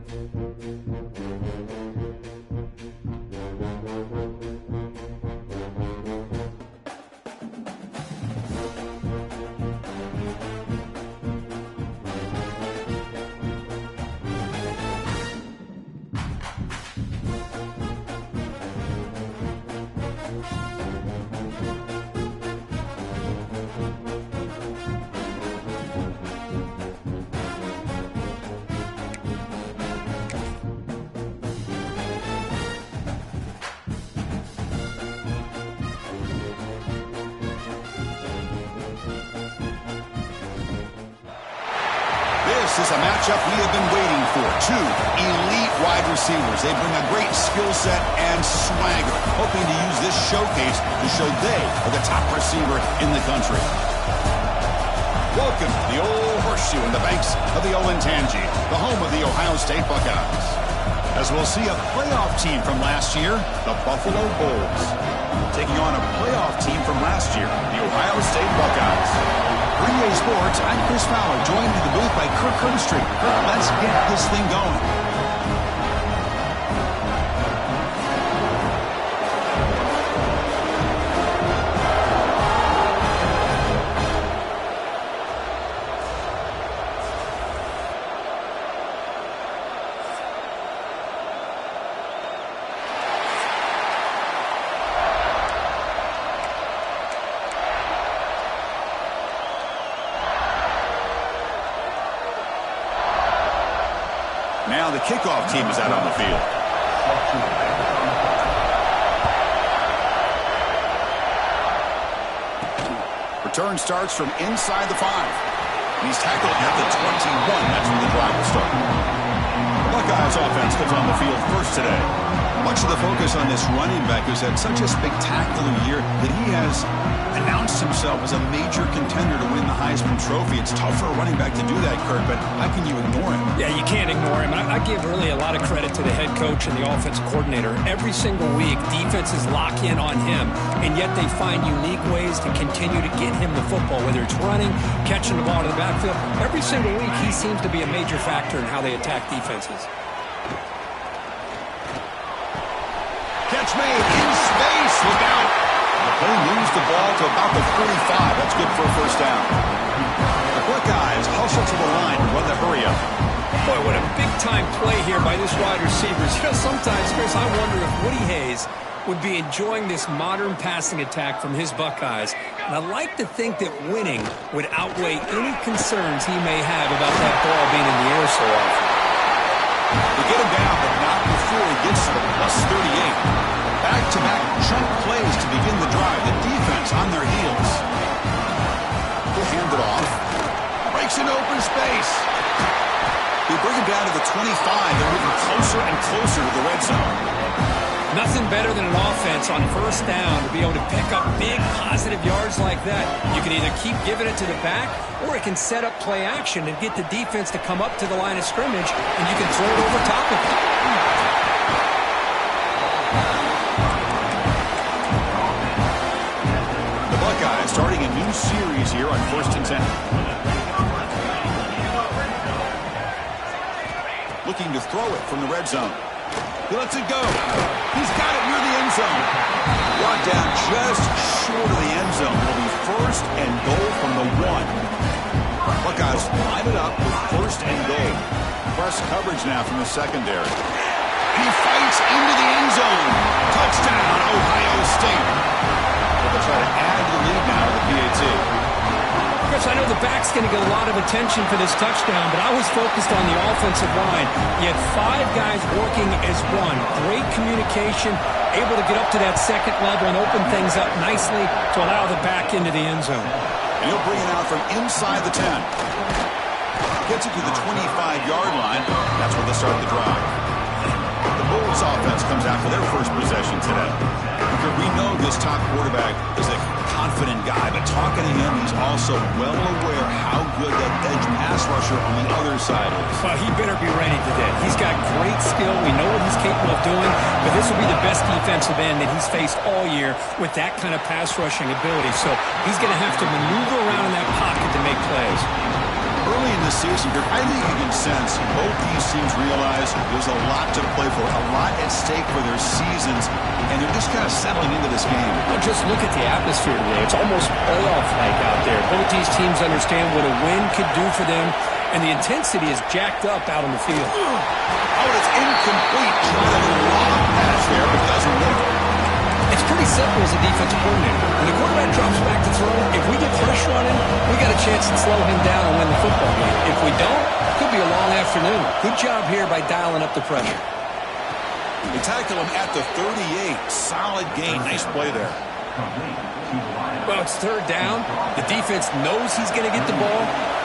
This is a matchup we have been waiting for. Two elite wide receivers. They bring a great skill set and swagger, hoping to use this showcase to show they are the top receiver in the country. Welcome to the Old Horseshoe in the banks of the Olentangy, the home of the Ohio State Buckeyes. As we'll see a playoff team from last year, the Buffalo Bulls, taking on a playoff team from last year, the Ohio State Buckeyes. For EA Sports, I'm Chris Fowler, joined in the booth by Kirk Herbstreit. Kirk, let's get this thing going. Now the kickoff team is out on the field. Return starts from inside the 5. He's tackled at the 21. That's where the drive will start. Buckeyes offense comes on the field first today. Much of the focus on this running back is had such a spectacular year that he has announced himself as a major contender to win the Heisman Trophy. It's tough for a running back to do that, Kirk, but how can you ignore him? Yeah, you can't ignore him. I give really a lot of credit to the head coach and the offensive coordinator. Every single week, defenses lock in on him, and yet they find unique ways to continue to get him the football, whether it's running, catching the ball to the backfield. Every single week, he seems to be a major factor in how they attack defenses. Catch made in space. Look out. They moves the ball to about the 45. That's good for a first down. The Buckeyes hustle to the line to run the hurry up. Boy, what a big-time play here by this wide receiver. You know, sometimes, Chris, I wonder if Woody Hayes would be enjoying this modern passing attack from his Buckeyes. And I like to think that winning would outweigh any concerns he may have about that ball being in the air so often. They get him down, but not before he gets to the plus 38. Back-to-back chunk plays to begin the drive. The defense on their heels. He'll hand it off. Breaks an open space. They bring him down to the 25. They're moving closer and closer to the red zone. Nothing better than an offense on first down to be able to pick up big positive yards like that. You can either keep giving it to the back, or it can set up play action and get the defense to come up to the line of scrimmage, and you can throw it over top of it. The Buckeyes starting a new series here on 1st and 10. Looking to throw it from the red zone. He lets it go. He's got it near the end zone. Brought down just short of the end zone. It'll be 1st and goal from the 1. Buckeyes line it up with 1st and goal. Press coverage now from the secondary. He fights into the end zone. Touchdown, Ohio State. But they'll try to add to the lead now to the PAT. Chris, I know the back's going to get a lot of attention for this touchdown, but I was focused on the offensive line. You had 5 guys working as one. Great communication, able to get up to that second level and open things up nicely to allow the back into the end zone. And he'll bring it out from inside the 10. Gets it to the 25-yard line. That's where they'll start the drive. The Bulls offense comes out for their first possession today. Because we know this top quarterback is a confident guy, but talking to him, he's also well aware how good that edge pass rusher on the other side is. Well, he better be ready today. He's got great skill. We know what he's capable of doing, but this will be the best defensive end that he's faced all year with that kind of pass rushing ability. So he's going to have to maneuver around in that pocket to make plays. Early in the season here, I think you can sense both these teams realize there's a lot to play for, a lot at stake for their seasons, and they're just kind of settling into this game. Well, just look at the atmosphere today. It's almost playoff-like out there. Both these teams understand what a win could do for them, and the intensity is jacked up out on the field. Oh, it's incomplete. Trying a long pass there, but doesn't work. It's pretty simple as a defensive coordinator. When the quarterback drops back to throw, if we get pressure on him, we got a chance to slow him down and win the football game. If we don't, it could be a long afternoon. Good job here by dialing up the pressure. They tackle him at the 38. Solid gain. Nice play there. Well, it's third down. The defense knows he's going to get the ball.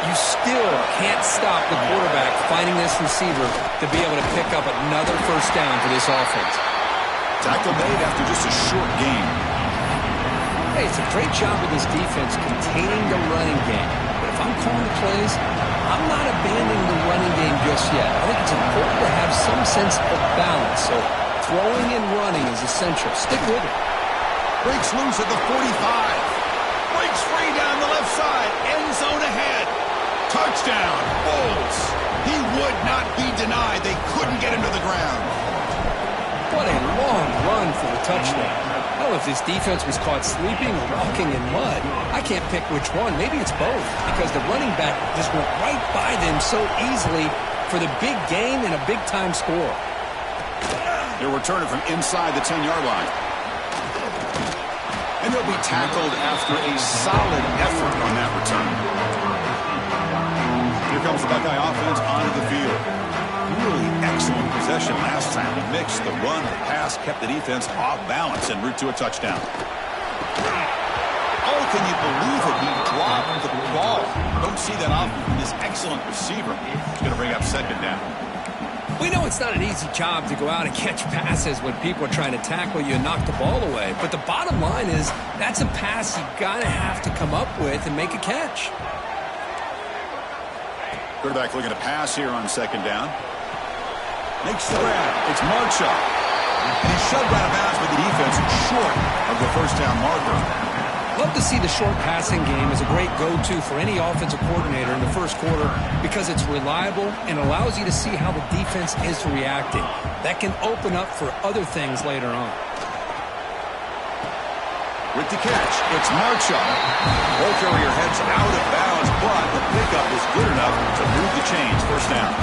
You still can't stop the quarterback finding this receiver to be able to pick up another first down for this offense. Tackle made after just a short gain. Hey, it's a great job with this defense containing the running game. But if I'm calling the plays, I'm not abandoning the running game just yet. I think it's important to have some sense of balance. So throwing and running is essential. Stick with it. Breaks loose at the 45. Breaks free down the left side. End zone ahead. Touchdown. Bulls. He would not be denied. They couldn't get him to the ground. What a long run for the touchdown. I don't know if this defense was caught sleeping or walking in mud. I can't pick which one. Maybe it's both, because the running back just went right by them so easily for the big gain and a big-time score. They'll return it from inside the 10-yard line. And they'll be tackled after a solid effort on that return. Here comes the Buckeye offense onto the field. Really excellent possession last time. He mixed the run, the pass, kept the defense off balance en route to a touchdown. Oh, can you believe it? He dropped the ball. Don't see that often from this excellent receiver. He's going to bring up second down. We know it's not an easy job to go out and catch passes when people are trying to tackle you and knock the ball away. But the bottom line is that's a pass you got to have to come up with and make a catch. Quarterback looking to pass here on second down. Makes the grab. It's Marshall. And he's shoved out of bounds with the defense short of the first down marker. Love to see the short passing game as a great go-to for any offensive coordinator in the first quarter because it's reliable and allows you to see how the defense is reacting. That can open up for other things later on. With the catch, it's Marshall. Ball carrier heads out of bounds, but the pickup is good enough to move the chains. First down.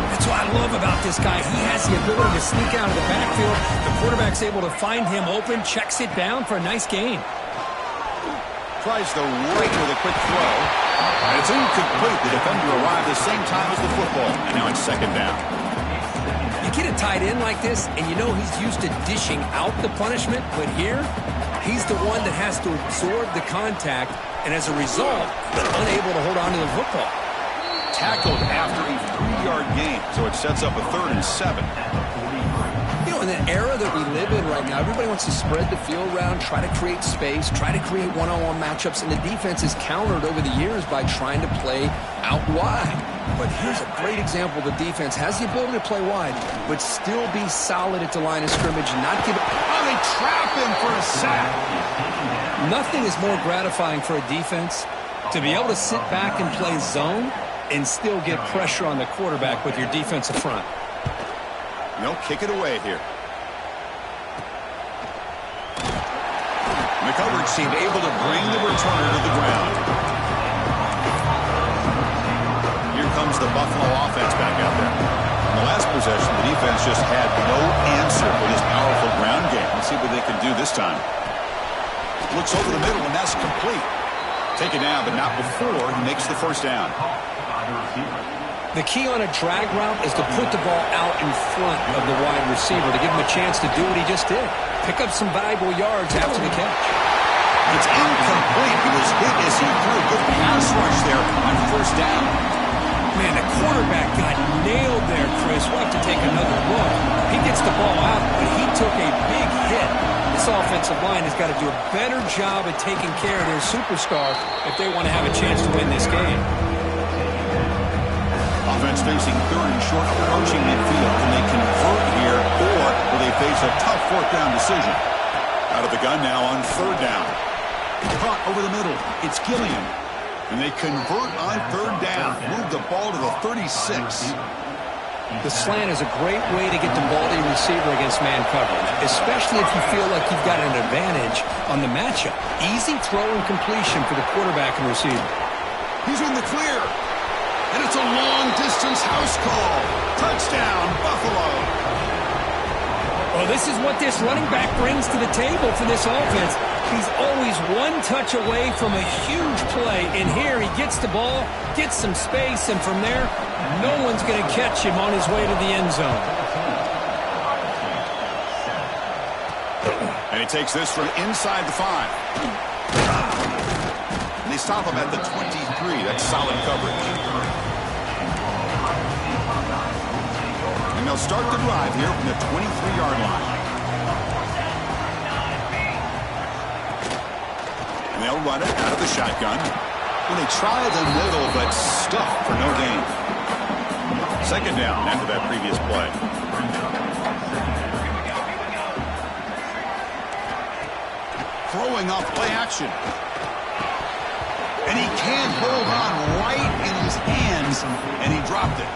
That's what I love about this guy. He has the ability to sneak out of the backfield. The quarterback's able to find him open, checks it down for a nice gain. Tries the right with a quick throw. And it's incomplete. The defender arrived the same time as the football. And now it's second down. You get a tight end like this, and you know he's used to dishing out the punishment. But here, he's the one that has to absorb the contact. And as a result, unable to hold on to the football. Tackled after a 3-yard gain, so it sets up a 3rd and 7. You know, in the era that we live in right now, everybody wants to spread the field around, try to create space, try to create one-on-one matchups, and the defense is countered over the years by trying to play out wide. But here's a great example. The defense has the ability to play wide, but still be solid at the line of scrimmage, not give it. Oh, they trap him for a sack. Nothing is more gratifying for a defense to be able to sit back and play zone and still get pressure on the quarterback with your defensive front. They'll kick it away here. McCoverage seemed able to bring the returner to the ground. Here comes the Buffalo offense back out there. In the last possession, the defense just had no answer with his powerful ground game. Let's see what they can do this time. Looks over the middle, and that's complete. Take it down, but not before he makes the first down. The key on a drag route is to put the ball out in front of the wide receiver to give him a chance to do what he just did. Pick up some valuable yards after the catch. It's incomplete. He was hit as he threw. Good pass rush there on first down. Man, the quarterback got nailed there, Chris. We'll have to take another look. He gets the ball out, but he took a big hit. This offensive line has got to do a better job at taking care of their superstar if they want to have a chance to win this game. Offense facing 3rd and short, approaching midfield. Can they convert here, or will they face a tough 4th down decision? Out of the gun now on 3rd down. Caught over the middle. It's Gilliam. And they convert on 3rd down. ball to the 36. The slant is a great way to get the ball to your receiver against man coverage, especially if you feel like you've got an advantage on the matchup. Easy throw and completion for the quarterback and receiver. He's in the clear. And it's a long-distance house call. Touchdown, Buffalo. Well, this is what this running back brings to the table for this offense. He's always one touch away from a huge play. And here he gets the ball, gets some space, and from there, no one's going to catch him on his way to the end zone. And he takes this from inside the 5. And they stop him at the 23. That's solid coverage. And they'll start the drive here from the 23-yard line. And they'll run it out of the shotgun. When they try the middle, but stuffed for no gain. Second down after that previous play. Throwing off play action. And he can't hold on right in his hands, and he dropped it.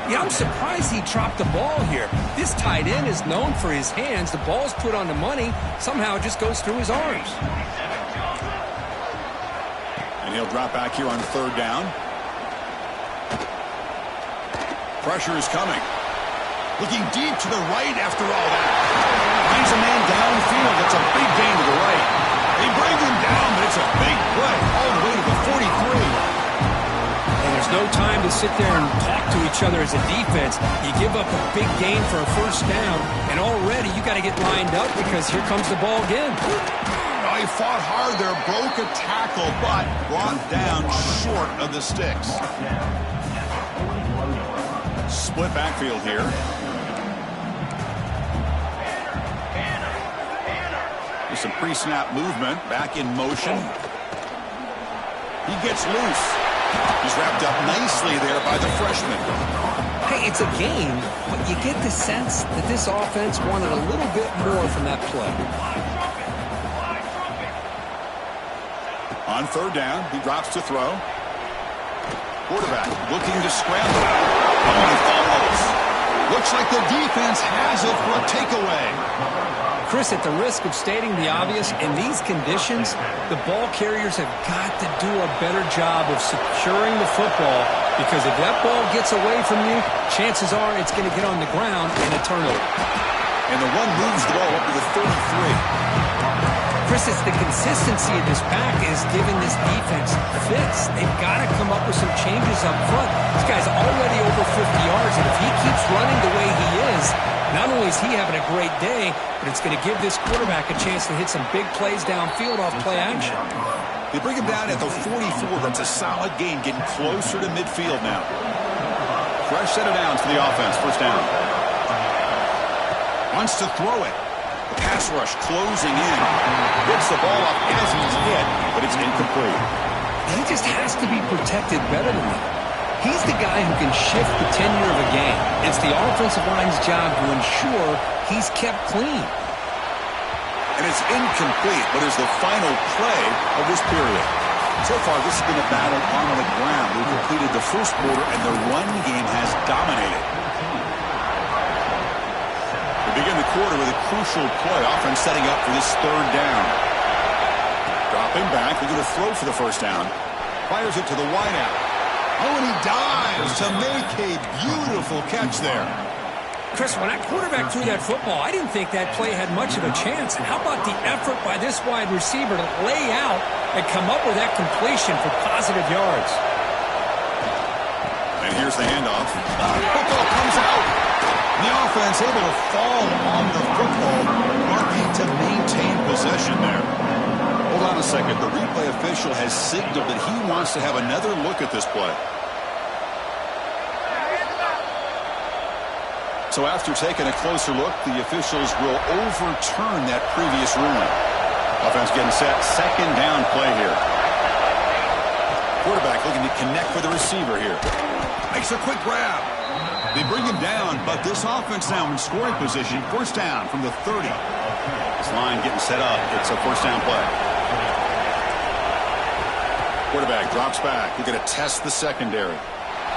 Yeah, I'm surprised he dropped the ball here. This tight end is known for his hands. The ball's put on the money. Somehow it just goes through his arms. And he'll drop back here on third down. Pressure is coming. Looking deep to the right after all that. Finds a man downfield. It's a big gain to the right. They bring him down, but it's a big play all the way to the 43. And there's no time to sit there and talk to each other as a defense. You give up a big gain for a first down, and already you got to get lined up because here comes the ball again. Oh, he fought hard there, broke a tackle, but brought down short of the sticks. Split backfield here. There's some pre-snap movement, back in motion. He gets loose. He's wrapped up nicely there by the freshman. Hey, it's a game, but you get the sense that this offense wanted a little bit more from that play. On third down, he drops to throw. Quarterback looking to scramble. Oh, he fumbles. Looks like the defense has it for a takeaway. Chris, at the risk of stating the obvious, in these conditions, the ball carriers have got to do a better job of securing the football, because if that ball gets away from you, chances are it's going to get on the ground in a turnover. And the one moves the ball up to the 33. Chris, it's the consistency of this pack is giving this defense fits. They've got to come up with some changes up front. This guy's already over 50 yards, and if he keeps running the way he is, not only is he having a great day, but it's going to give this quarterback a chance to hit some big plays downfield off play action. They bring him down at the 44. That's a solid gain, getting closer to midfield now. Fresh set of downs for the offense. First down. Wants to throw it. The pass rush closing in. Gets the ball up as he's hit, but it's incomplete. He just has to be protected better than that. He's the guy who can shift the tenure of a game. It's the offensive line's job to ensure he's kept clean. And it's incomplete, but is the final play of this period. So far, this has been a battle on the ground. We've completed the first quarter, and the run game has dominated. We begin the quarter with a crucial play, offense setting up for this third down. Dropping back, looking to throw for the first down. Fires it to the wideout. Oh, and he dives to make a beautiful catch there. Chris, when that quarterback threw that football, I didn't think that play had much of a chance. And how about the effort by this wide receiver to lay out and come up with that completion for positive yards? And here's the handoff. Football comes out. The offense able to fall on the football, working to maintain possession there. Hold on a second. The replay official has signaled that he wants to have another look at this play. So after taking a closer look, the officials will overturn that previous ruling. Offense getting set. Second down play here. Quarterback looking to connect with the receiver here. Makes a quick grab. They bring him down, but this offense now in scoring position. First down from the 30. This line getting set up. It's a first down play. Quarterback drops back. We're going to test the secondary.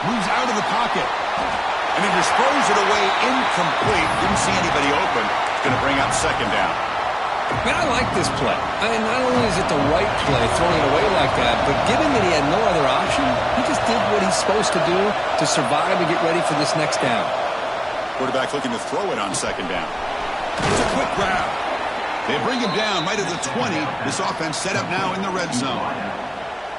Moves out of the pocket. And he just throws it away incomplete. Didn't see anybody open. It's going to bring up second down. Man, I like this play. I mean, not only is it the right play, throwing it away like that, but given that he had no other option, he just did what he's supposed to do to survive and get ready for this next down. Quarterback looking to throw it on second down. It's a quick grab. They bring him down right at the 20. This offense set up now in the red zone.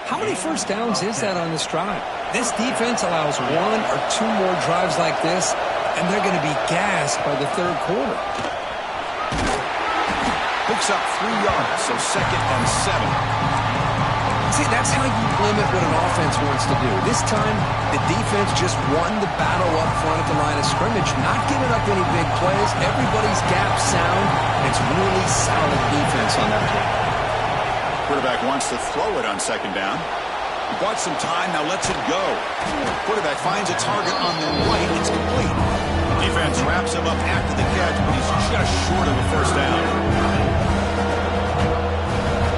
How many first downs is that on this drive? This defense allows 1 or 2 more drives like this, and they're going to be gassed by the third quarter. Picks up 3 yards, so second and 7. See, that's how you limit what an offense wants to do. This time, the defense just won the battle up front at the line of scrimmage, not giving up any big plays. Everybody's gap sound. It's really solid defense on that play. Quarterback wants to throw it on second down. He bought some time, now lets it go. Quarterback finds a target on the right. It's complete. Defense wraps him up after the catch, but he's just short of a first down.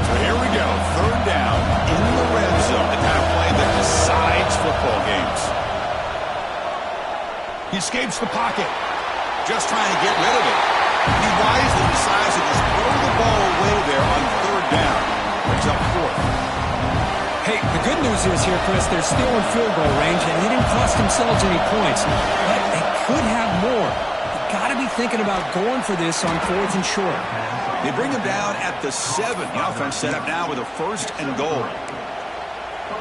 So here we go. Third down in the red zone. The kind of play that decides football games. He escapes the pocket. Just trying to get rid of it. He wisely decides to just throw the ball away there on third down. Brings up fourth. Hey, the good news is here, Chris, they're still in field goal range, and they didn't cost themselves any points. But they could have more. You've got to be thinking about going for this on fourth and short. They bring him down at the 7. The offense set up now with a first and goal.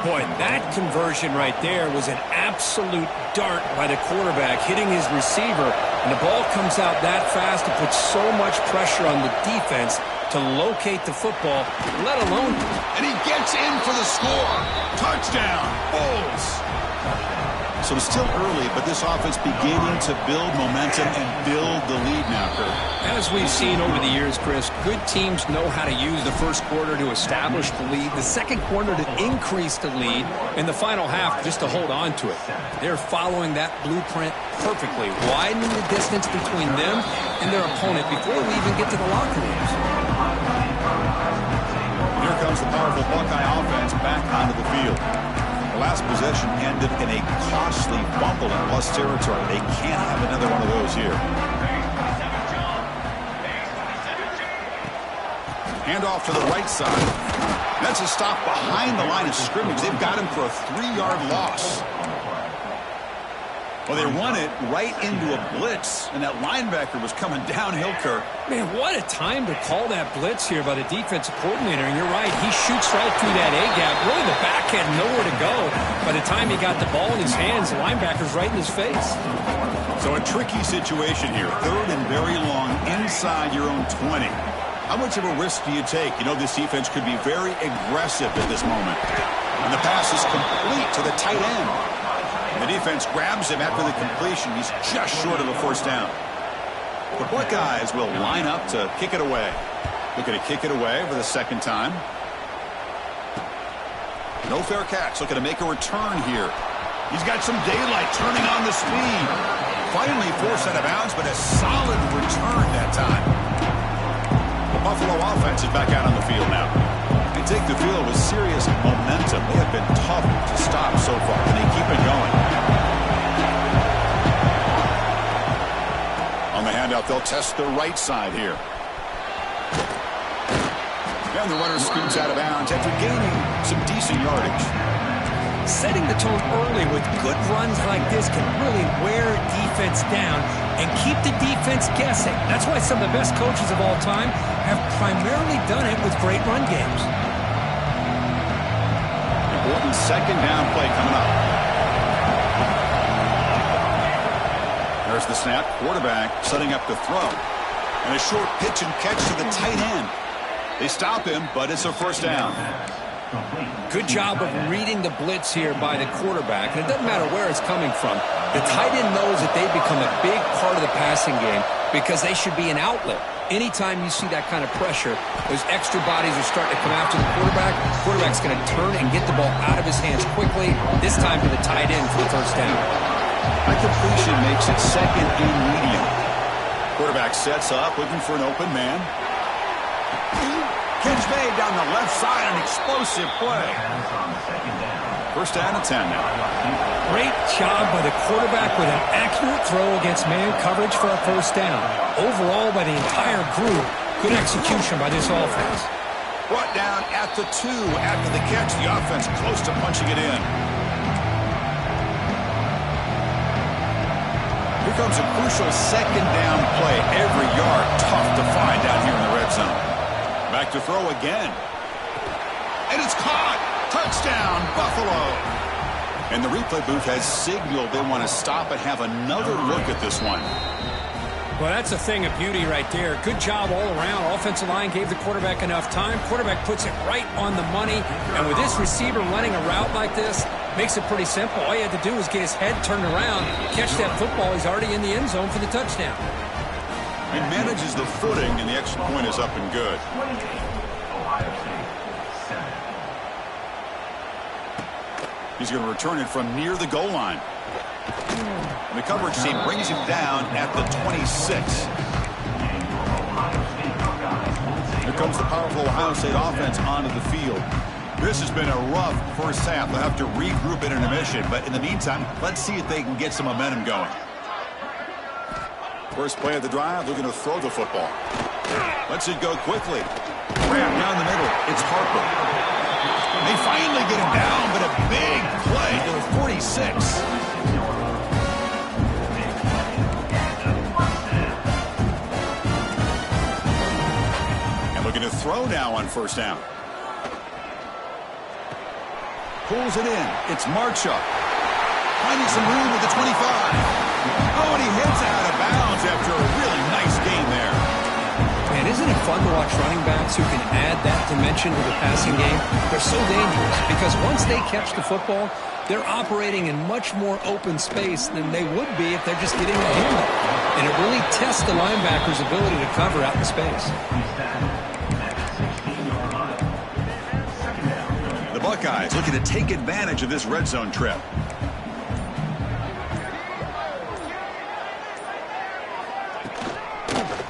Boy, that conversion right there was an absolute dart by the quarterback, hitting his receiver, and the ball comes out that fast to put so much pressure on the defense to locate the football, let alone... And he gets in for the score. Touchdown, Bulls. So it's still early, but this offense beginning to build momentum and build the lead now, Kurt. As we've seen over the years, Chris, good teams know how to use the first quarter to establish the lead, the second quarter to increase the lead, and the final half just to hold on to it. They're following that blueprint perfectly, widening the distance between them and their opponent before we even get to the locker rooms. Here comes the powerful Buckeye offense back onto the field. The last possession ended in a costly fumble in plus territory. They can't have another one of those here. Handoff to the right side. That's a stop behind the line of scrimmage. They've got him for a 3-yard loss. Well, they run it right into a blitz, and that linebacker was coming downhill, Kirk. Man, what a time to call that blitz here by the defensive coordinator. And you're right, he shoots right through that A-gap. Really, the back had nowhere to go. By the time he got the ball in his hands, the linebacker's right in his face. So a tricky situation here. Third and very long inside your own 20. How much of a risk do you take? You know, this defense could be very aggressive at this moment. And the pass is complete to the tight end. The defense grabs him after the completion. He's just short of a first down. The Buckeyes will line up to kick it away. Looking to kick it away for the second time. No fair catch. Looking to make a return here. He's got some daylight turning on the speed. Finally forced out of bounds, but a solid return that time. The Buffalo offense is back out on the field now. They take the field with serious momentum. They have been tough to stop so far, and they keep it going. On the handout, they'll test the right side here. And the runner scoots out of bounds after gaining some decent yardage. Setting the tone early with good runs like this can really wear defense down and keep the defense guessing. That's why some of the best coaches of all time have primarily done it with great run games. Important second down play coming up. There's the snap. Quarterback setting up the throw. And a short pitch and catch to the tight end. They stop him, but it's a first down. Good job of reading the blitz here by the quarterback. And it doesn't matter where it's coming from. The tight end knows that they've become a big part of the passing game because they should be an outlet. Anytime you see that kind of pressure, those extra bodies are starting to come after the quarterback. The quarterback's going to turn and get the ball out of his hands quickly, this time to the tight end for the first down. That completion makes it second and medium. Quarterback sets up, looking for an open man. Catch made down the left side, an explosive play. First down and 10 now. Great job by the quarterback with an accurate throw against man coverage for a first down. Overall, by the entire group, good execution by this offense. Brought down at the 2 after the catch. The offense close to punching it in. Here comes a crucial second down play. Every yard tough to find down here in the red zone. Back to throw again. And it's caught. Touchdown, Buffalo. And the replay booth has signaled they want to stop and have another look at this one. Well, that's a thing of beauty right there. Good job all around. Offensive line gave the quarterback enough time. Quarterback puts it right on the money. And with this receiver running a route like this, makes it pretty simple. All you had to do was get his head turned around, catch that football. He's already in the end zone for the touchdown. He manages the footing, and the extra point is up and good. He's going to return it from near the goal line. And the coverage team brings him down at the 26. Here comes the powerful Ohio State offense onto the field. This has been a rough first half. They'll have to regroup in intermission, but in the meantime, let's see if they can get some momentum going. First play of the drive, they're going to throw the football. Lets it go quickly. Grab down the middle. It's Harper. They finally get him down, but a big play to the 46. And looking to throw now on first down. Pulls it in. It's Marchuk. Finding some room at the 25. Oh, and he hits out of bounds after a really nice game there. Man, isn't it fun to watch running backs who can add that dimension to the passing game? They're so dangerous because once they catch the football, they're operating in much more open space than they would be if they're just getting a handle. And it really tests the linebacker's ability to cover out in space. The Buckeyes looking to take advantage of this red zone trip.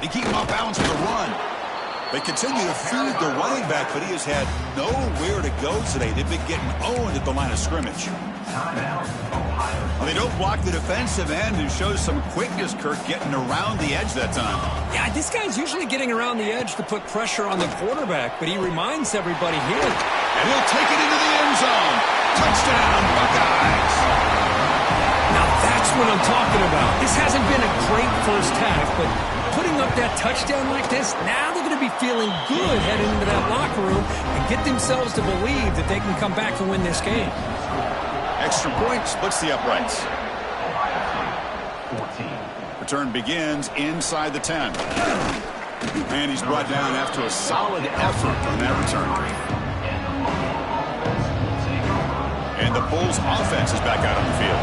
They keep him off balance with a run. They continue to feed the running back, but he has had nowhere to go today. They've been getting owned at the line of scrimmage. Well, they don't block the defensive end, who shows some quickness, Kirk, getting around the edge that time. Yeah, this guy's usually getting around the edge to put pressure on the quarterback, but he reminds everybody here. And he'll take it into the end zone. Touchdown, Buckeyes. Now that's what I'm talking about. This hasn't been a great first half, but putting up that touchdown like this, now they're going to be feeling good heading into that locker room and get themselves to believe that they can come back and win this game. Extra point splits the uprights. Return begins inside the 10. And he's brought down after a solid effort on that return. And the Bulls offense is back out on the field.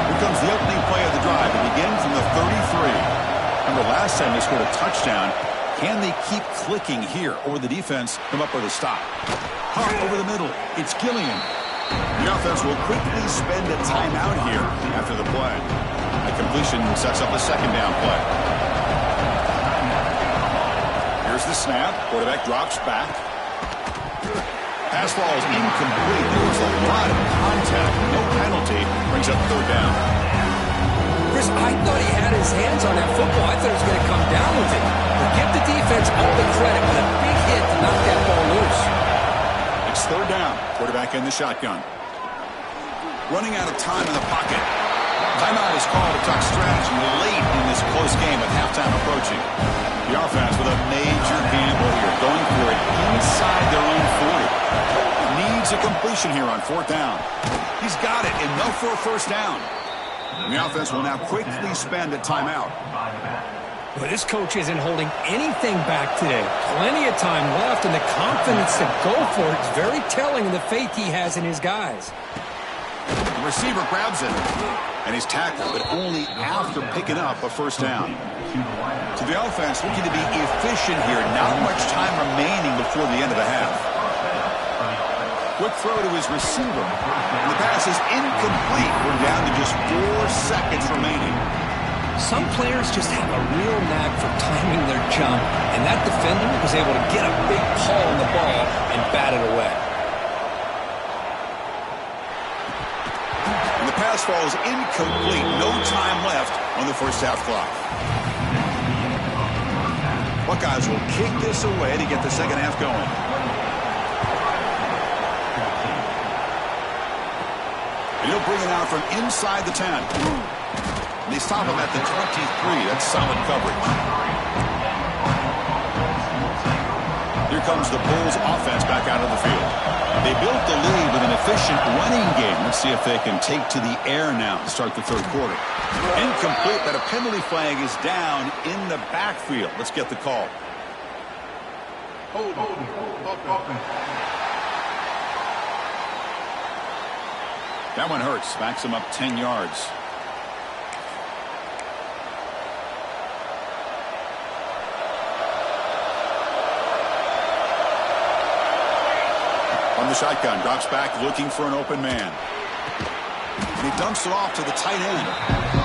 Here comes the opening play of the drive. It begins from the 33. Remember last time they scored a touchdown. Can they keep clicking here, or the defense come up with a stop? Hart over the middle. It's Gillian. The offense will quickly spend a timeout here after the play. A completion sets up a second down play. Here's the snap. Quarterback drops back. Pass ball is incomplete. There was a lot of contact. No penalty. Brings up third down. Chris, I thought he had his hands on that football. I thought he was going to come down with it. But give the defense all the credit with a big hit to knock that ball loose. It's third down. Quarterback in the shotgun. Running out of time in the pocket. Timeout is called to talk strategy late in this close game with halftime approaching. The offense with a major gamble here, going for it inside their own 40. Needs a completion here on fourth down. He's got it, enough for a first down. And the offense will now quickly spend a timeout. Well, this coach isn't holding anything back today. Plenty of time left, and the confidence to go for it is very telling of the faith he has in his guys. The receiver grabs it, and he's tackled, but only after picking up a first down. So the offense looking to be efficient here. Not much time remaining before the end of the half. Quick throw to his receiver. And the pass is incomplete. We're down to just 4 seconds remaining. Some players just have a real knack for timing their jump, and that defender was able to get a big paw on the ball and bat it away. And the pass pass falls incomplete. No time left on the first half clock. Buckeyes will kick this away to get the second half going. And he'll bring it out from inside the 10. And they stop him at the 23. That's solid coverage. Here comes the Bulls offense back out of the field. They built the lead with an efficient running game. Let's see if they can take to the air now to start the third quarter. Incomplete, but a penalty flag is down in the backfield. Let's get the call. That one hurts. Backs him up 10 yards. On the shotgun, drops back looking for an open man. And he dumps it off to the tight end.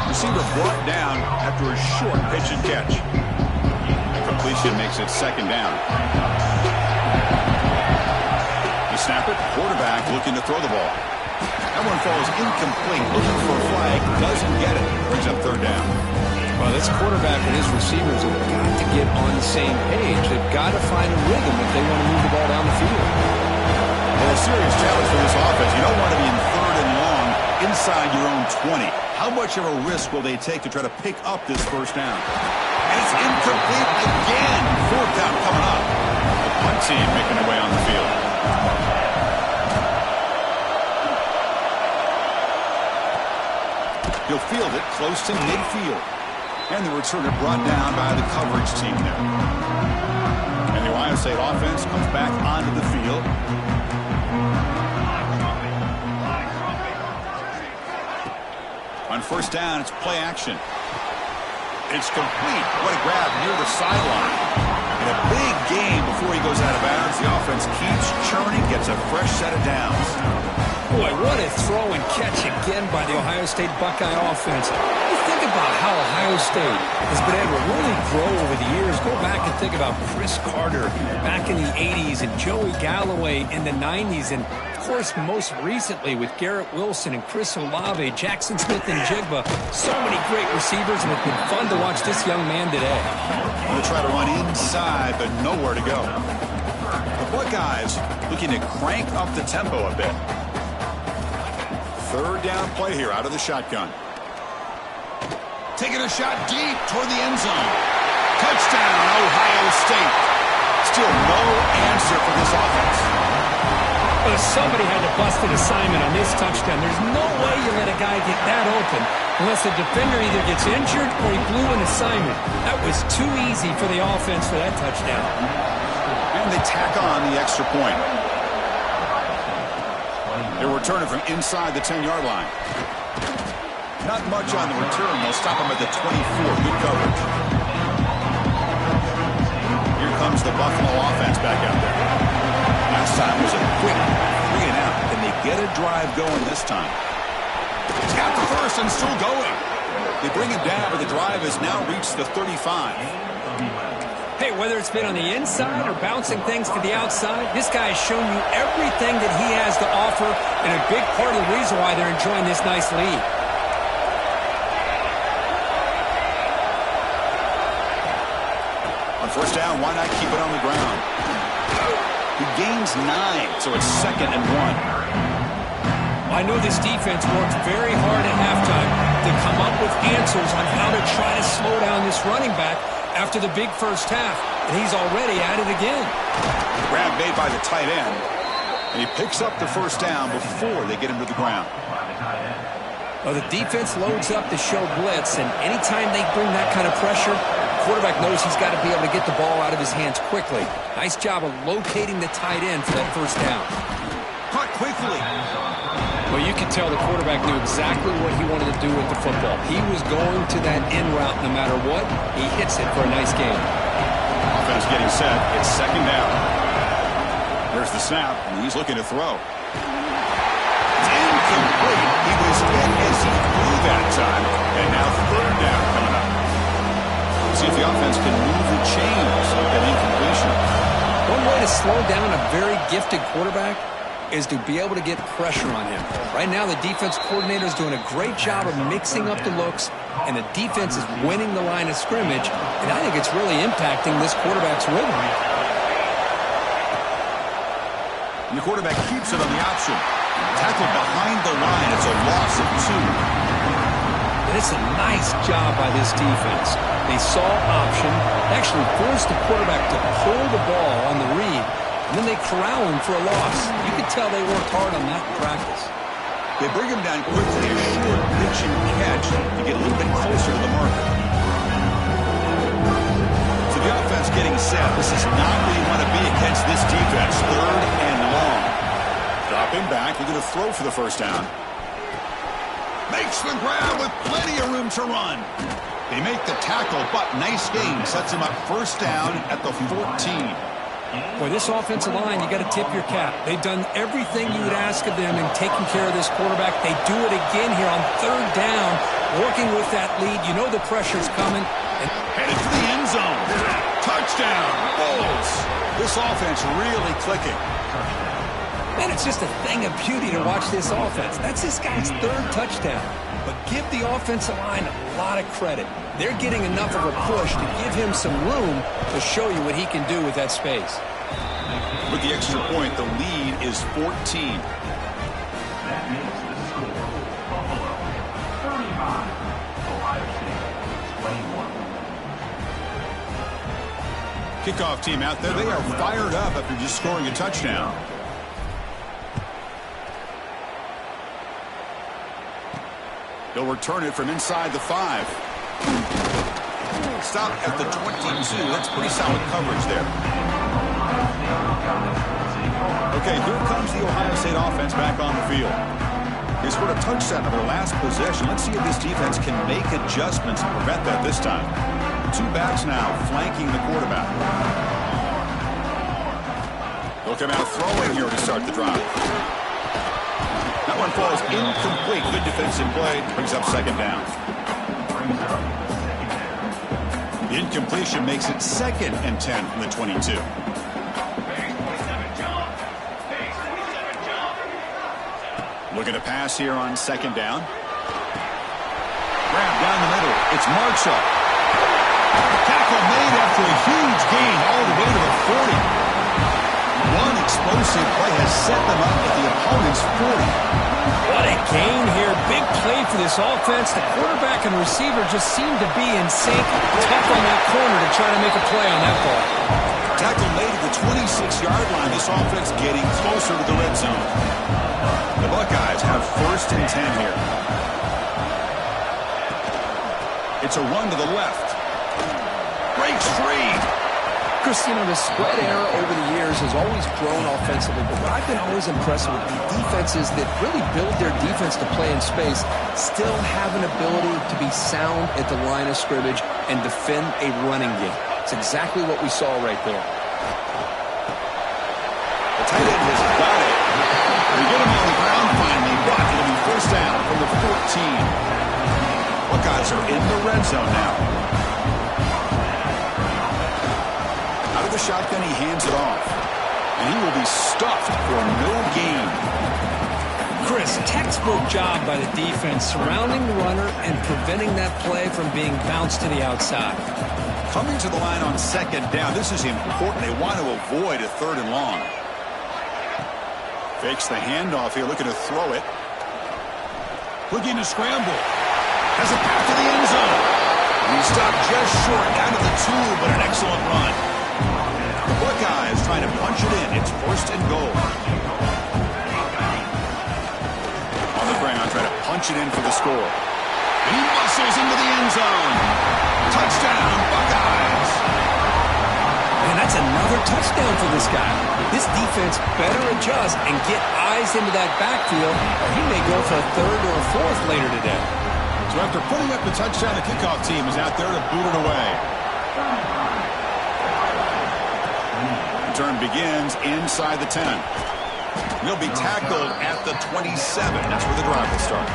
Receiver brought down after a short pitch and catch. Completion makes it second down. They snap it. Quarterback looking to throw the ball. That one falls incomplete. Looking for a flag. Doesn't get it. Brings up third down. Well, this quarterback and his receivers have got to get on the same page. They've got to find a rhythm if they want to move the ball down the field. Well, a serious challenge for this offense. You don't want to be in third and long inside your own 20. How much of a risk will they take to try to pick up this first down? And it's incomplete again. Fourth down coming up. The punt team making their way on the field. He'll field it close to midfield. And the returner brought down by the coverage team there. And the Ohio State offense comes back onto the field. On first down, it's play action. It's complete. What a grab near the sideline. And a big gain before he goes out of bounds. The offense keeps churning, gets a fresh set of downs. Boy, what a throw and catch again by the Ohio State Buckeye offense. You think about how Ohio State has been able to really grow over the years. Go back and think about Chris Carter back in the 80s and Joey Galloway in the 90s. And, of course, most recently with Garrett Wilson and Chris Olave, Jackson Smith and Jigba. So many great receivers, and it's been fun to watch this young man today. Going to try to run inside, but nowhere to go. The Buckeyes looking to crank up the tempo a bit. Third down play here out of the shotgun. Taking a shot deep toward the end zone. Touchdown, Ohio State. Still no answer for this offense. Well, somebody had to bust an assignment on this touchdown. There's no way you let a guy get that open unless the defender either gets injured or he blew an assignment. That was too easy for the offense for that touchdown. And they tack on the extra point. They're returning from inside the 10-yard line. Not much on the return. They'll stop him at the 24. Good coverage. Here comes the Buffalo offense back out there. Last time was a quick 3 and out. Can they get a drive going this time? He's got the first and still going. They bring him down, but the drive has now reached the 35. Hey, whether it's been on the inside or bouncing things to the outside, this guy has shown you everything that he has to offer, and a big part of the reason why they're enjoying this nice lead. On first down, why not keep it on the ground? He gains 9, so it's 2nd and 1. I know this defense worked very hard at halftime to come up with answers on how to try to slow down this running back after the big first half, and he's already at it again. Grab made by the tight end, and he picks up the first down before they get him to the ground. Well, the defense loads up to show blitz, and anytime they bring that kind of pressure, the quarterback knows he's got to be able to get the ball out of his hands quickly. Nice job of locating the tight end for that first down. Caught quickly. Well, you could tell the quarterback knew exactly what he wanted to do with the football. He was going to that in route no matter what. He hits it for a nice game. Offense getting set. It's 2nd down. There's the snap, and he's looking to throw. It's incomplete. He was hit as he threw that time, and now 3rd down coming up. See if the offense can move the chains with that incompletion. One way to slow down a very gifted quarterback is to be able to get pressure on him. Right now, the defense coordinator is doing a great job of mixing up the looks, and the defense is winning the line of scrimmage, and I think it's really impacting this quarterback's rhythm. And the quarterback keeps it on the option. Tackled behind the line. It's a loss of 2. And it's a nice job by this defense. They saw option, actually forced the quarterback to pull the ball on the read, and then they corral him for a loss. You could tell they worked hard on that in practice. They bring him down quickly, a short pitch and catch to get a little bit closer to the marker. So the offense getting set. This is not where you want to be against this defense. 3rd and long. Drop him back. They're going to throw for the first down. Makes the grab with plenty of room to run. They make the tackle, but nice game. Sets him up first down at the 14. Boy, this offensive line, you got to tip your cap. They've done everything you would ask of them in taking care of this quarterback. They do it again here on 3rd down, working with that lead. You know the pressure's coming. And headed for the end zone. Touchdown, Bulls. This offense really clicking. Man, it's just a thing of beauty to watch this offense. That's this guy's 3rd touchdown. But give the offensive line a lot of credit. They're getting enough of a push to give him some room to show you what he can do with that space. With the extra point, the lead is 14. That makes the score Buffalo 35, Ohio State 21. Kickoff team out there. They are fired up after just scoring a touchdown. They'll return it from inside the 5. Stop at the 22. That's pretty solid coverage there. Okay, here comes the Ohio State offense back on the field. They scored a touchdown on their last possession. Let's see if this defense can make adjustments and prevent that this time. 2 backs now flanking the quarterback. They'll come out throwing here to start the drive. That one falls incomplete. Good defensive play. Brings up 2nd down. The incompletion makes it 2nd and 10 from the 22. Looking to pass here on 2nd down. Grab down the middle. It's Marshall. Tackle made after a huge gain all the way to the 40. One explosive play has set them up at the opponent's 40. What a gain here. Big play for this offense. The quarterback and receiver just seem to be in sync. Tough on that corner to try to make a play on that ball. Tackle made at the 26-yard line. This offense getting closer to the red zone. The Buckeyes have 1st and 10 here. It's a run to the left. Breaks free. Chris, you know, the spread era over the years has always grown offensively, but what I've been always impressed with the defenses that really build their defense to play in space still have an ability to be sound at the line of scrimmage and defend a running game. It's exactly what we saw right there. The tight end has got it. They get him on the ground finally, but it'll be first down from the 14. Buckeyes are in the red zone now. Out of the shotgun, he hands it off. And he will be stuffed for no gain. Chris, textbook job by the defense surrounding the runner and preventing that play from being bounced to the outside. Coming to the line on 2nd down. This is important. They want to avoid a 3rd and long. Fakes the handoff here, looking to throw it. Looking to scramble. Has a path to the end zone. And he stopped just short, down to the 2, but an excellent run. The Buckeyes trying to punch it in. It's 1st and goal. On the ground, trying to punch it in for the score. And he muscles into the end zone. Touchdown, Buckeyes. And that's another touchdown for this guy. This defense better adjust and get eyes into that backfield, or he may go for a 3rd or a 4th later today. So after putting up the touchdown, the kickoff team is out there to boot it away. Return begins inside the 10. He'll be tackled at the 27. That's where the drive will start.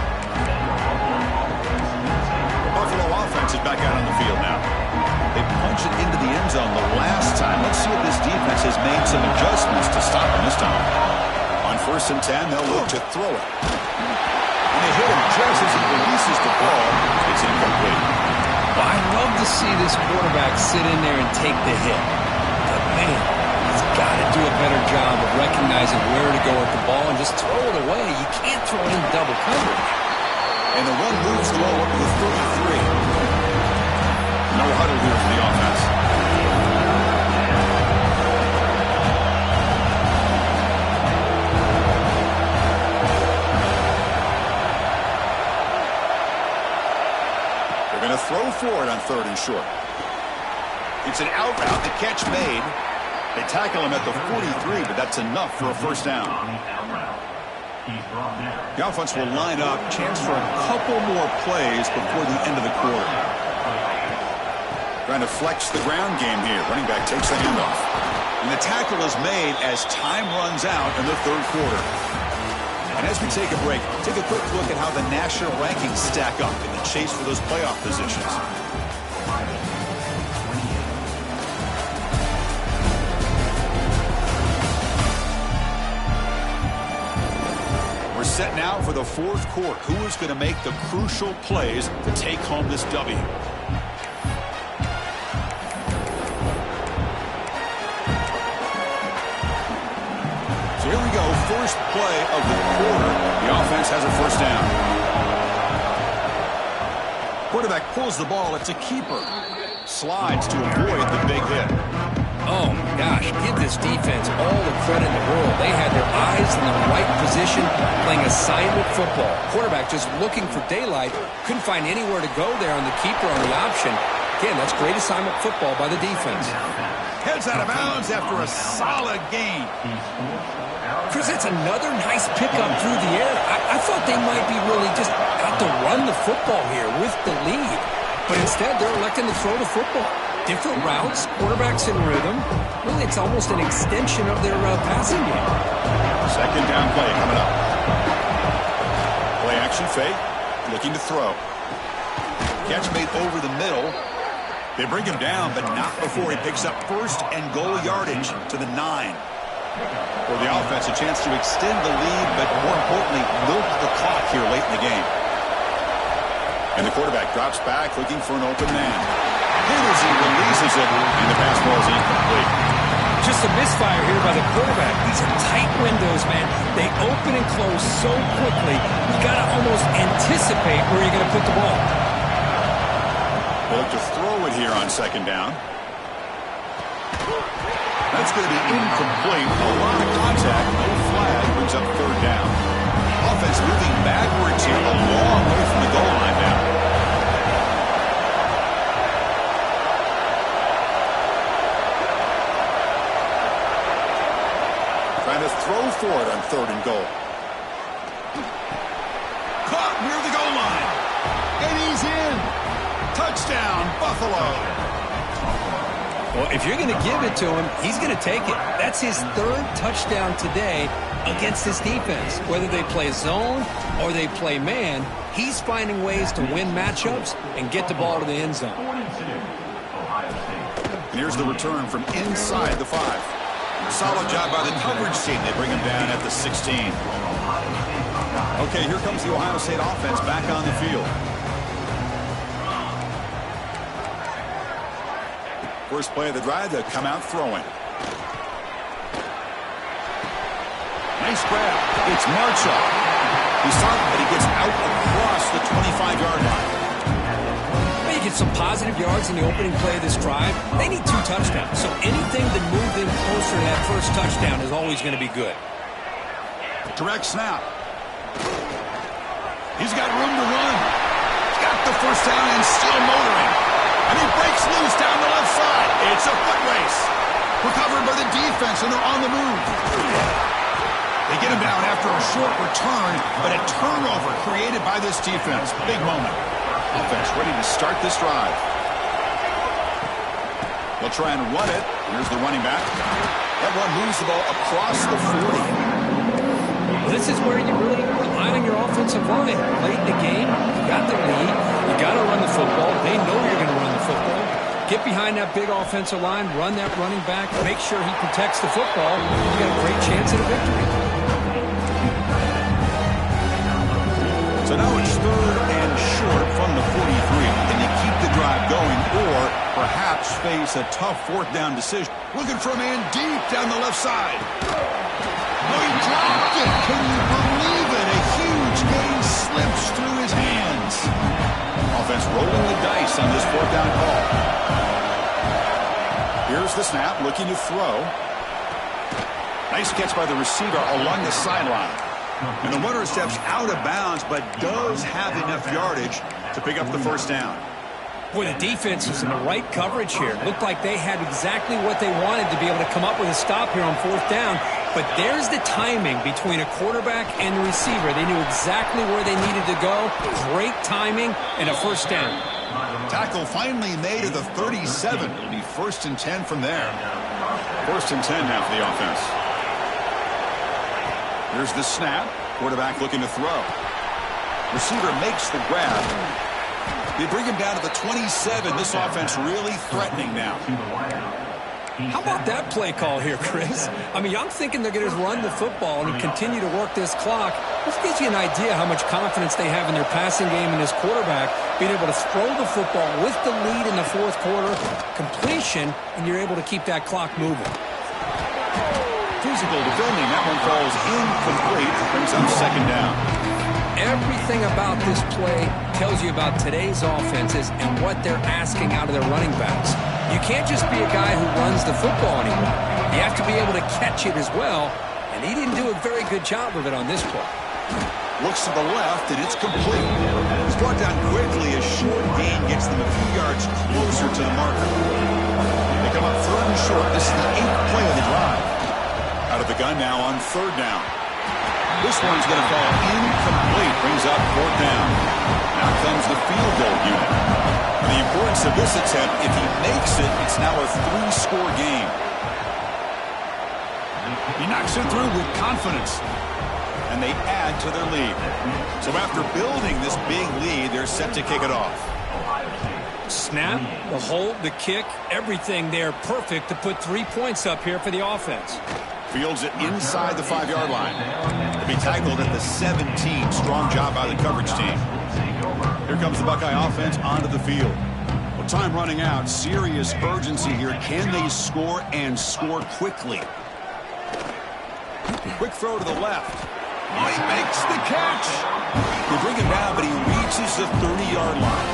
The Buffalo offense is back out on the field now. They punched it into the end zone the last time. Let's see if this defense has made some adjustments to stop him this time. On 1st and 10, they'll look to throw it. And they hit him just as he releases the ball. It's incomplete. Well, I love to see this quarterback sit in there and take the hit. But, man, he's got to do a better job of recognizing where to go with the ball and just throw it away. You can't throw it in double coverage. And the one moves the ball up to the 33. No huddle here for the offense. They're going to throw for it on 3rd and short. It's an out route. The catch made. They tackle him at the 43, but that's enough for a 1st down. The offense will line up. Chance for a couple more plays before the end of the quarter. Trying to flex the ground game here. Running back takes the handoff. And the tackle is made as time runs out in the 3rd quarter. And as we take a break, take a quick look at how the national rankings stack up in the chase for those playoff positions. We're set now for the 4th quarter. Who is going to make the crucial plays to take home this W? So here we go. First play of the quarter. The offense has a 1st down. Quarterback pulls the ball. It's a keeper. Slides to avoid the big hit. Oh, my gosh, give this defense all the credit in the world. They had their eyes in the right position, playing assignment football. Quarterback just looking for daylight, couldn't find anywhere to go there on the keeper on the option. Again, that's great assignment football by the defense. Heads out of bounds after a solid gain. Chris, that's another nice pickup through the air. I thought they might be really just out to run the football here with the lead. But instead, they're electing to throw the football. Different routes, quarterbacks in rhythm. Really, it's almost an extension of their passing game. 2nd down play coming up. Play action fake, looking to throw. Catch made over the middle. They bring him down, but not before he picks up 1st and goal yardage to the 9. For the offense, a chance to extend the lead, but more importantly, milk the clock here late in the game. And the quarterback drops back, looking for an open man. As he releases it, and the pass ball is incomplete. Just a misfire here by the quarterback. These are tight windows, man. They open and close so quickly, you got to almost anticipate where you're going to put the ball. They look to throw it here on 2nd down. That's going to be incomplete. A lot of contact, no flag, brings up 3rd down. Offense moving backwards here, a long way from the goal line now. Trying to throw for it on 3rd and goal. Caught near the goal line. And he's in. Touchdown, Buffalo. Well, if you're going to give it to him, he's going to take it. That's his 3rd touchdown today against this defense. Whether they play zone or they play man, he's finding ways to win matchups and get the ball to the end zone. And here's the return from inside the 5. Solid job by the coverage team. They bring him down at the 16. Okay, here comes the Ohio State offense back on the field. First play of the drive, they'll come out throwing. Nice grab. It's Marshall. He's starting, but he gets out across the 25-yard line. Well, you get some positive yards in the opening play of this drive. They need 2 touchdowns, so anything that moved them closer to that 1st touchdown is always going to be good. Direct snap. He's got room to run. He's got the 1st down and still motoring. And he breaks loose down the left side. It's a foot race. Recovered by the defense, and they're on the move. They get him down after a short return, but a turnover created by this defense. Big moment. Offense ready to start this drive. They'll try and run it. Here's the running back. That one moves the ball across the 40. Well, this is where you really rely on your offensive line. Late in the game, you got the lead. You got to run the football. They know you're going to run the football. Get behind that big offensive line, run that running back, make sure he protects the football. You got a great chance at a victory. 3rd and short from the 43. Can they keep the drive going or perhaps face a tough 4th down decision? Looking for a man deep down the left side. Oh, he dropped it. Can you believe it? A huge gain slips through his hands. Offense rolling the dice on this 4th down call. Here's the snap, looking to throw. Nice catch by the receiver along the sideline. And the runner steps out of bounds, but does have enough yardage to pick up the 1st down. Boy, the defense is in the right coverage here. Looked like they had exactly what they wanted to be able to come up with a stop here on 4th down. But there's the timing between a quarterback and the receiver. They knew exactly where they needed to go. Great timing and a 1st down. Tackle finally made at the 37. It'll be 1st and 10 from there. 1st and 10 now for the offense. Here's the snap. Quarterback looking to throw. Receiver makes the grab. They bring him down to the 27. This offense really threatening now. How about that play call here, Chris? I mean, I'm thinking they're going to run the football and continue to work this clock. This gives you an idea how much confidence they have in their passing game and this quarterback being able to throw the football with the lead in the 4th quarter, completion, and you're able to keep that clock moving. Physical defending. That one falls incomplete. Brings up 2nd down. Everything about this play tells you about today's offenses and what they're asking out of their running backs. You can't just be a guy who runs the football anymore. You have to be able to catch it as well, and he didn't do a very good job of it on this play. Looks to the left, and it's complete. It's brought down quickly. A short gain gets them a few yards closer to the marker. They come up 3rd and short. This is the 8th play of the drive. Out of the gun now on 3rd down. This one's going to fall incomplete. Brings up 4th down. Now comes the field goal unit. And the importance of this attempt, if he makes it, it's now a 3-score game. He knocks it through with confidence. And they add to their lead. So after building this big lead, they're set to kick it off. Snap, the hold, the kick, everything there perfect to put 3 points up here for the offense. Fields it inside the 5-yard line. To be tackled at the 17. Strong job by the coverage team. Here comes the Buckeye offense onto the field. Well, time running out. Serious urgency here. Can they score and score quickly? Quick throw to the left. Oh, he makes the catch. They bring him down, but he reaches the 30-yard line.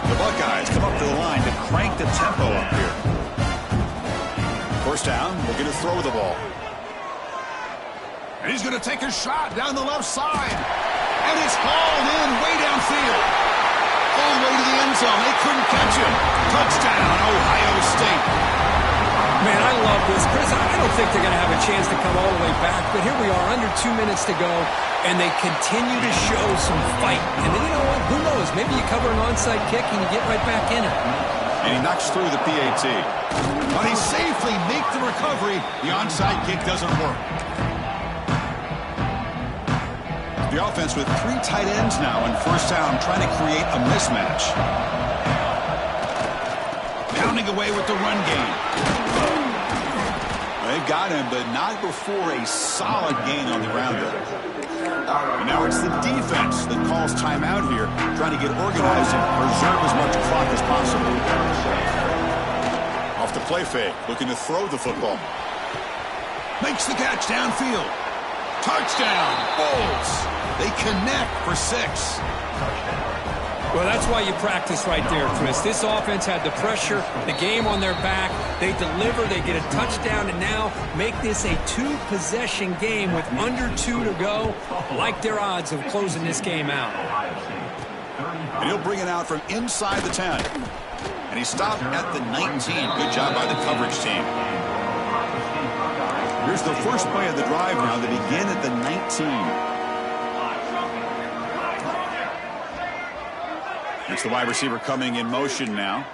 The Buckeyes come up to the line to crank the tempo up here. 1st down, looking to throw the ball. And he's going to take a shot down the left side. And it's hauled in way downfield. All the way to the end zone. They couldn't catch him. Touchdown, Ohio State. Man, I love this. Chris, I don't think they're going to have a chance to come all the way back. But here we are, under 2 minutes to go. And they continue to show some fight. And then, you know what? Who knows? Maybe you cover an onside kick and you get right back in it. And he knocks through the PAT. But he safely makes the recovery. The onside kick doesn't work. The offense with 3 tight ends now in 1st down, trying to create a mismatch. Pounding away with the run game. They've got him, but not before a solid gain on the ground there. And now it's the defense that calls timeout here, trying to get organized and preserve as much clock as possible. Off the play fake, looking to throw the football. Makes the catch downfield. Touchdown, Bulls. They connect for 6. Well, that's why you practice right there, Chris. This offense had the pressure, the game on their back. They deliver, they get a touchdown, and now make this a 2-possession game with under 2 to go. Like their odds of closing this game out. And he'll bring it out from inside the 10. And he stopped at the 19. Good job by the coverage team. Here's the first play of the drive now. They begin at the 19. It's the wide receiver coming in motion now.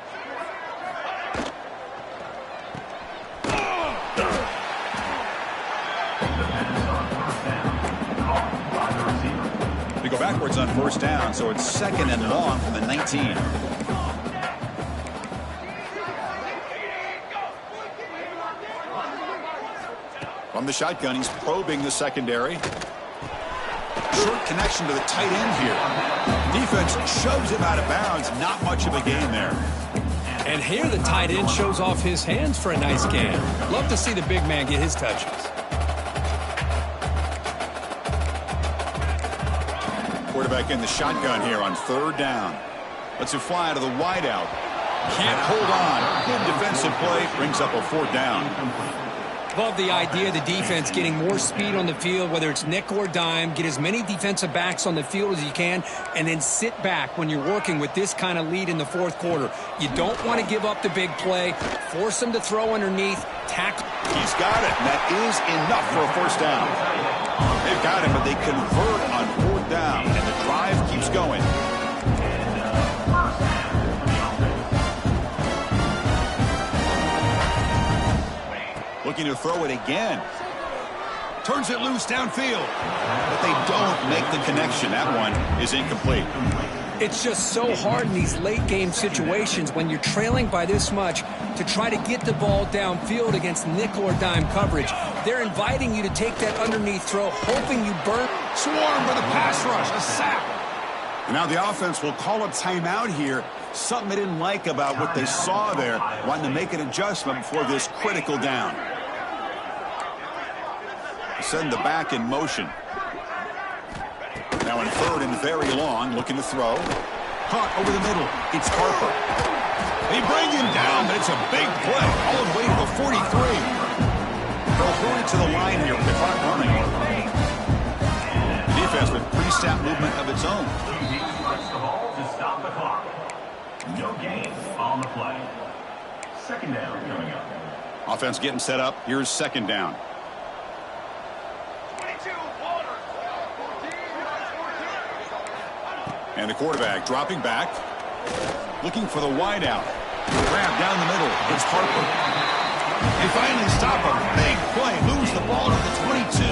We go backwards on 1st down, so it's 2nd and long from the 19. From the shotgun, he's probing the secondary. Short connection to the tight end here. Defense shoves him out of bounds. Not much of a gain there. And here the tight end shows off his hands for a nice gain. Love to see the big man get his touches. Quarterback in the shotgun here on 3rd down. Lets it fly out of the wideout. Can't hold on. Good defensive play. Brings up a 4th down. Love the idea of the defense getting more speed on the field, whether it's nickel or dime. Get as many defensive backs on the field as you can, and then sit back when you're working with this kind of lead in the 4th quarter. You don't want to give up the big play. Force them to throw underneath. Tackle. He's got it, and that is enough for a 1st down. They've got it, but they convert on 4th down, and the drive keeps going. Looking to throw it again. Turns it loose downfield. But they don't make the connection. That one is incomplete. It's just so hard in these late game situations when you're trailing by this much to try to get the ball downfield against nickel or dime coverage. They're inviting you to take that underneath throw, hoping you burn. Swarm with a pass rush, a sack. And now the offense will call a timeout here. Something they didn't like about what they saw there. Wanting to make an adjustment before this critical down. Send the back in motion. Now in 3rd and very long, looking to throw. Caught over the middle. It's Harper. They bring him down, but it's a big play. All the way to the 43. They'll throw it to the line here with the clock running. The defense with pre-snap movement of its own. Press the ball to stop the clock. No gain on the play. 2nd down coming up. Offense getting set up. Here's 2nd down. And the quarterback dropping back. Looking for the wideout. Grab down the middle. It's Harper. They finally stop him. Big play. Moves the ball to the 22.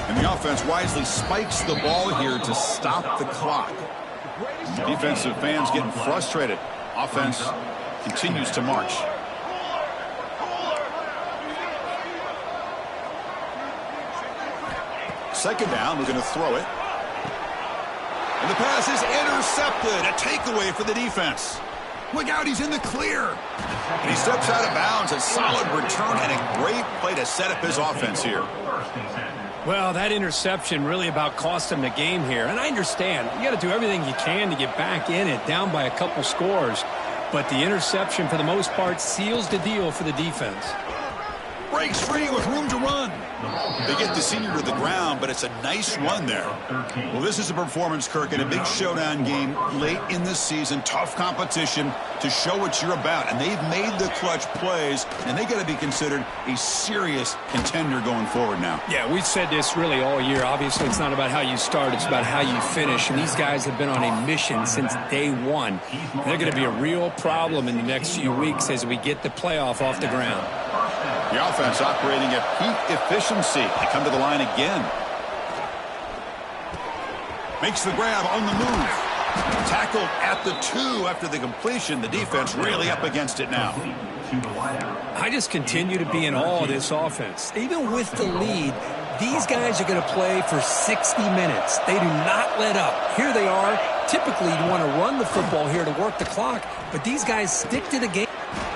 And the offense wisely spikes the ball here to stop the clock. Defensive fans getting frustrated. Offense continues to march. Second down, we're going to throw it. And the pass is intercepted. A takeaway for the defense. Look out, he's in the clear. And he steps out of bounds. A solid return and a great play to set up his offense here. Well, that interception really about cost him the game here. And I understand. You got to do everything you can to get back in it, down by a couple scores. But the interception, for the most part, seals the deal for the defense. Breaks free with room to run. They get the senior to the ground, but it's a nice run there. Well, this is a performance, Kirk, in a big showdown game late in the season. Tough competition to show what you're about. And they've made the clutch plays, and they got to be considered a serious contender going forward now. Yeah, we've said this really all year. Obviously, it's not about how you start. It's about how you finish. And these guys have been on a mission since day one. And they're going to be a real problem in the next few weeks as we get the playoff off the ground. The offense operating at peak efficiency. They come to the line again. Makes the grab on the move. Tackled at the 2 after the completion. The defense really up against it now. I just continue to be in awe of this offense. Even with the lead, these guys are going to play for 60 minutes. They do not let up. Here they are. Typically, you want to run the football here to work the clock, but these guys stick to the game.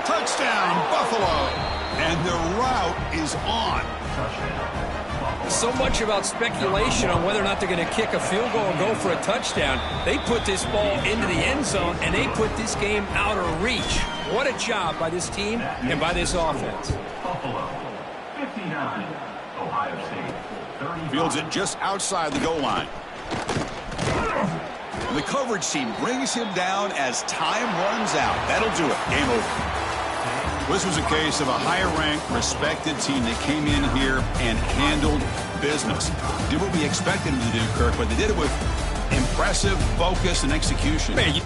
Touchdown, Buffalo. And the route is on. So much about speculation on whether or not they're going to kick a field goal or go for a touchdown. They put this ball into the end zone, and they put this game out of reach. What a job by this team and by this offense. Buffalo, 59. Ohio State, 35. Fields it just outside the goal line. And the coverage team brings him down as time runs out. That'll do it. Game over. This was a case of a higher-ranked, respected team that came in here and handled business. Did what we expected them to do, Kirk, but they did it with impressive focus and execution. Man,